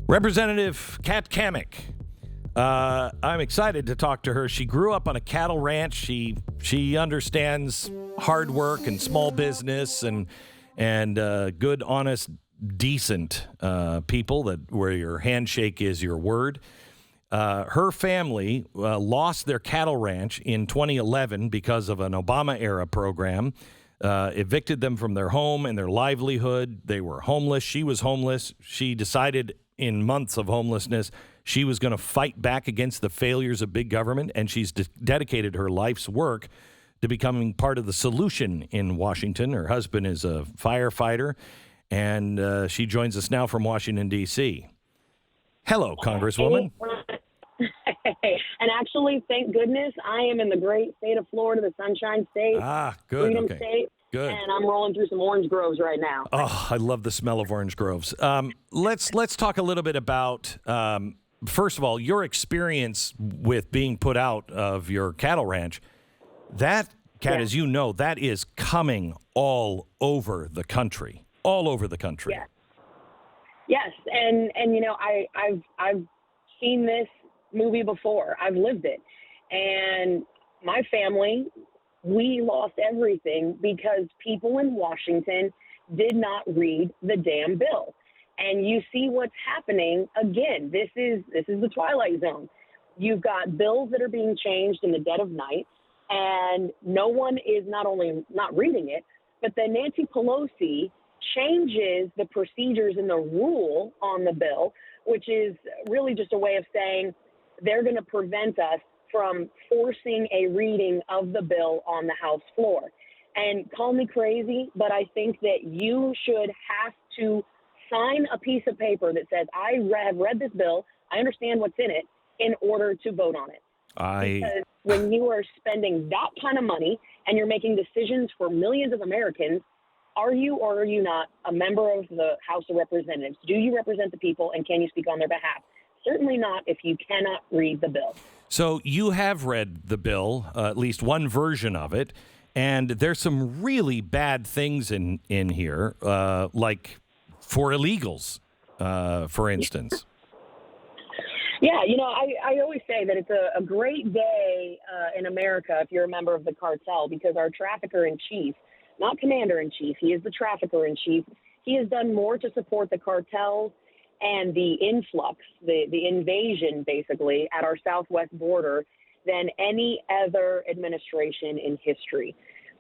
Representative Kat Cammack. I'm excited to talk to her. She grew up on a cattle ranch. She understands hard work and small business and good, honest, decent people that where your handshake is your word. Her family lost their cattle ranch in 2011 because of an Obama-era program. Evicted them from their home and their livelihood. They were homeless. She was homeless. She decided in months of homelessness she was going to fight back against the failures of big government, and she's dedicated her life's work to becoming part of the solution in Washington. Her husband is a firefighter, and she joins us now from Washington, D.C. Hello, Congresswoman. And actually, thank goodness, I am in the great state of Florida, the Sunshine State. Good. Freedom Okay. State. Good. And I'm rolling through some orange groves right now. Oh, I love the smell of orange groves. Let's talk a little bit about, first of all, your experience with being put out of your cattle ranch. That, Kat, as you know, that is coming all over the country. All over the country. Yes. And you know, I've seen this movie before. I've lived it. And my family, we lost everything because people in Washington did not read the damn bill. And you see what's happening again. This is the Twilight Zone. You've got bills that are being changed in the dead of night, and no one is not only not reading it, but then Nancy Pelosi changes the procedures and the rule on the bill, which is really just a way of saying they're going to prevent us from forcing a reading of the bill on the House floor. And call me crazy, but I think that you should have to sign a piece of paper that says, have read this bill, I understand what's in it, in order to vote on it. Because when you are spending that kind of money and you're making decisions for millions of Americans, are you or are you not a member of the House of Representatives? Do you represent the people, and can you speak on their behalf? Certainly not if you cannot read the bill. So you have read the bill, at least one version of it, and there's some really bad things in here, like for illegals, for instance. Yeah, you know, I always say that it's a great day in America if you're a member of the cartel, because our trafficker-in-chief, not commander-in-chief, he is the trafficker-in-chief, he has done more to support the cartels and the influx, the invasion, basically, at our southwest border than any other administration in history.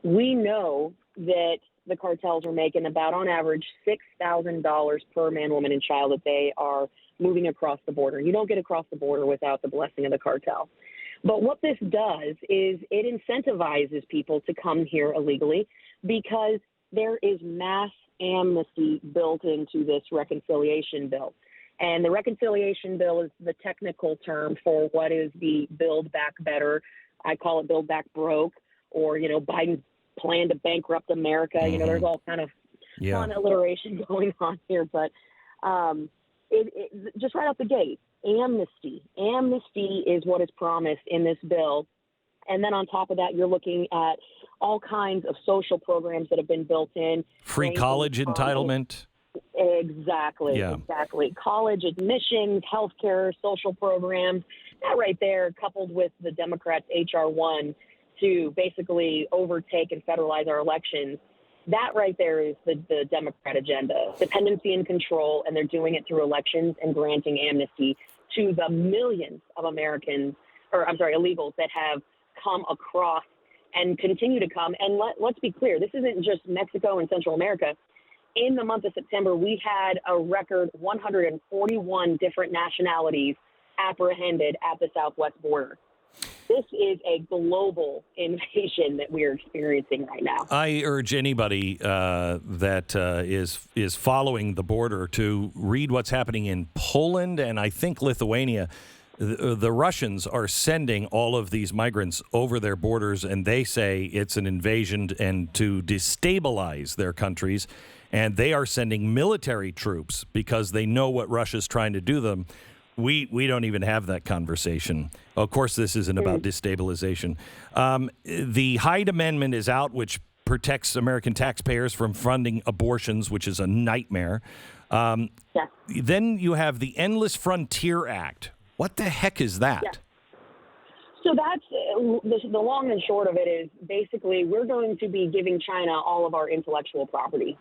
We know that the cartels are making about, on average, $6,000 per man, woman, and child that they are moving across the border. You don't get across the border without the blessing of the cartel. But what this does is it incentivizes people to come here illegally because there is mass amnesty built into this reconciliation bill. And the reconciliation bill is the technical term for what is the Build Back Better. I call it Build Back Broke, or, you know, Biden's plan to bankrupt America. You know, there's all kind of fun alliteration going on here. But it just right out the gate, amnesty. Amnesty is what is promised in this bill. And then on top of that, you're looking at all kinds of social programs that have been built in. Free college entitlement. Exactly. College admissions, healthcare, social programs. That right there, coupled with the Democrats' H.R. 1 to basically overtake and federalize our elections, that right there is the Democrat agenda. Dependency and control, and they're doing it through elections and granting amnesty to the millions of illegals that have come across and continue to come. And let's be clear, this isn't just Mexico and Central America. In the month of September, we had a record 141 different nationalities apprehended at the southwest border. This is a global invasion that we are experiencing right now. I urge anybody that is following the border to read what's happening in Poland and I think Lithuania. The Russians are sending all of these migrants over their borders, and they say it's an invasion and to destabilize their countries. And they are sending military troops because they know what Russia's trying to do to them. We don't even have that conversation. Of course, this isn't about destabilization. The Hyde Amendment is out, which protects American taxpayers from funding abortions, which is a nightmare. Yes. Then you have the Endless Frontier Act. What the heck is that? Yes. So that's the long and short of it is basically we're going to be giving China all of our intellectual property.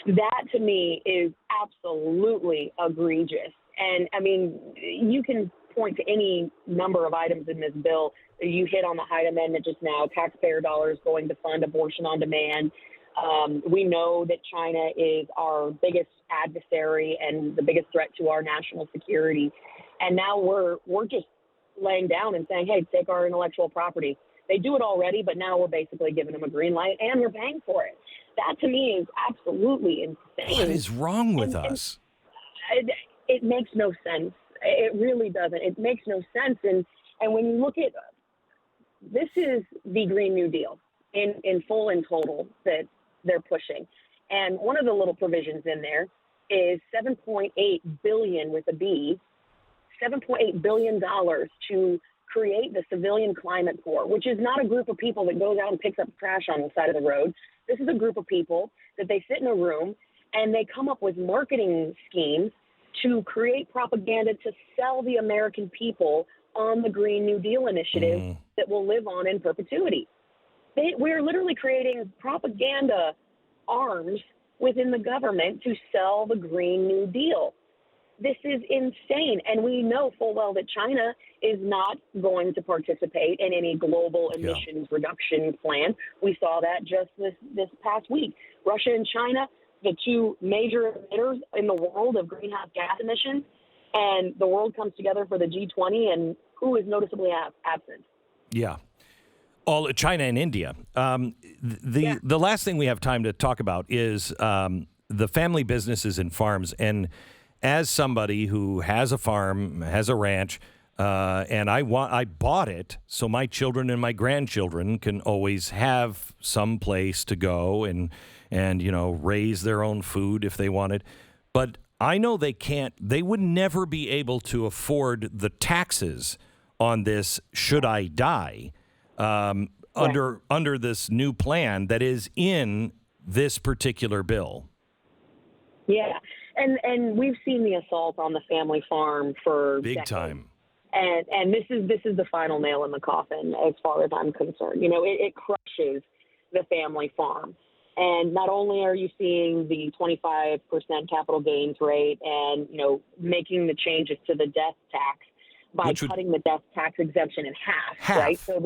That to me is absolutely egregious. And I mean, you can point to any number of items in this bill. You hit on the Hyde Amendment just now, taxpayer dollars going to fund abortion on demand. We know that China is our biggest adversary and the biggest threat to our national security. And now we're just laying down and saying, hey, take our intellectual property. They do it already, but now we're basically giving them a green light and we're paying for it. That to me is absolutely insane. What is wrong with us? It makes no sense. It really doesn't. It makes no sense. And when you look at this is the Green New Deal in full and total that they're pushing. And one of the little provisions in there is $7.8 billion with a B, $7.8 billion to create the Civilian Climate Corps, which is not a group of people that goes out and picks up trash on the side of the road. This is a group of people that they sit in a room and they come up with marketing schemes to create propaganda to sell the American people on the Green New Deal initiative that will live on in perpetuity. We're literally creating propaganda arms within the government to sell the Green New Deal. This is insane. And we know full well that China is not going to participate in any global emissions reduction plan. We saw that just this past week. Russia and China, the two major emitters in the world of greenhouse gas emissions, and the world comes together for the G20, and who is noticeably absent? Yeah. All China and India. The last thing we have time to talk about is the family businesses and farms. And as somebody who has a farm, has a ranch, and I bought it so my children and my grandchildren can always have some place to go and raise their own food if they wanted. But I know they would never be able to afford the taxes on this should I die. Under this new plan that is in this particular bill. Yeah, and we've seen the assault on the family farm for big decades. time. And this is the final nail in the coffin as far as I'm concerned. It crushes the family farm. And not only are you seeing the 25% capital gains rate and, making the changes to the death tax by cutting the death tax exemption in half. Right? So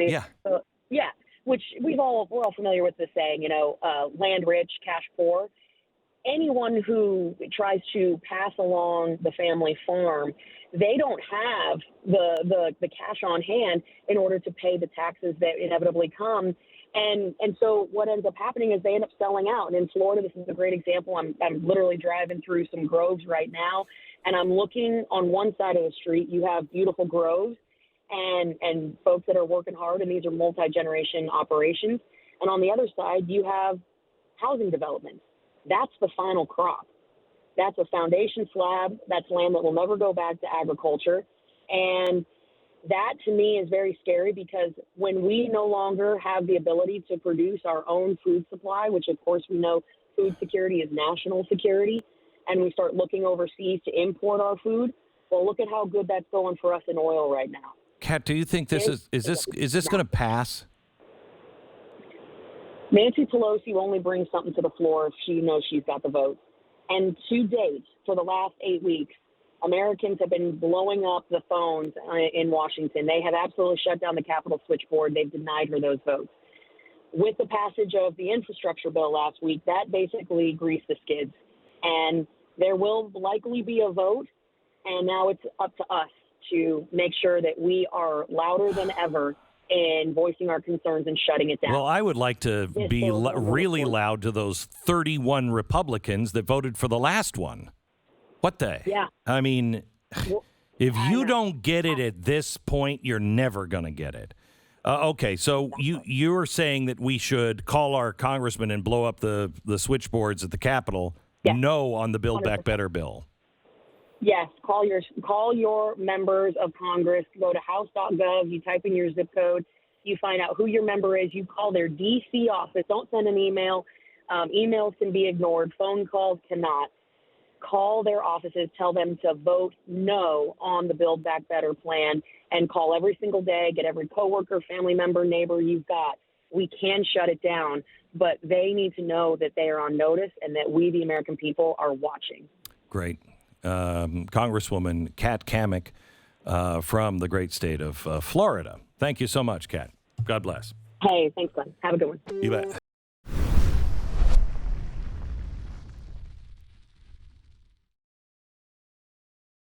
which we're all familiar with the saying, land rich, cash poor. Anyone who tries to pass along the family farm, they don't have the cash on hand in order to pay the taxes that inevitably come. And so what ends up happening is they end up selling out. And in Florida, this is a great example. I'm literally driving through some groves right now, and I'm looking on one side of the street. You have beautiful groves and folks that are working hard, and these are multi-generation operations. And on the other side, you have housing developments. That's the final crop. That's a foundation slab. That's land that will never go back to agriculture. And that, to me, is very scary because when we no longer have the ability to produce our own food supply, which, of course, we know food security is national security, and we start looking overseas to import our food, well, look at how good that's going for us in oil right now. Kat, do you think this is this going to pass? Nancy Pelosi only brings something to the floor if she knows she's got the vote. And to date, for the last 8 weeks, Americans have been blowing up the phones in Washington. They have absolutely shut down the Capitol switchboard. They've denied her those votes. With the passage of the infrastructure bill last week, that basically greased the skids. And there will likely be a vote, and now it's up to us to make sure that we are louder than ever in voicing our concerns and shutting it down. Well, I would like to be really loud to those 31 Republicans that voted for the last one. What the? Yeah. I mean, if you don't get it at this point, you're never going to get it. Okay, so you're saying that we should call our congressman and blow up the switchboards at the Capitol? Yes. No on the Build 100%. Back Better bill. Yes, call your members of Congress. Go to house.gov. You type in your zip code. You find out who your member is. You call their D.C. office. Don't send an email. Emails can be ignored. Phone calls cannot. call their offices, tell them to vote no on the Build Back Better plan, and call every single day, get every coworker, family member, neighbor you've got. We can shut it down, but they need to know that they are on notice and that we, the American people, are watching. Great. Congresswoman Kat Cammack from the great state of Florida. Thank you so much, Kat. God bless. Hey, thanks, Glenn. Have a good one. You bet.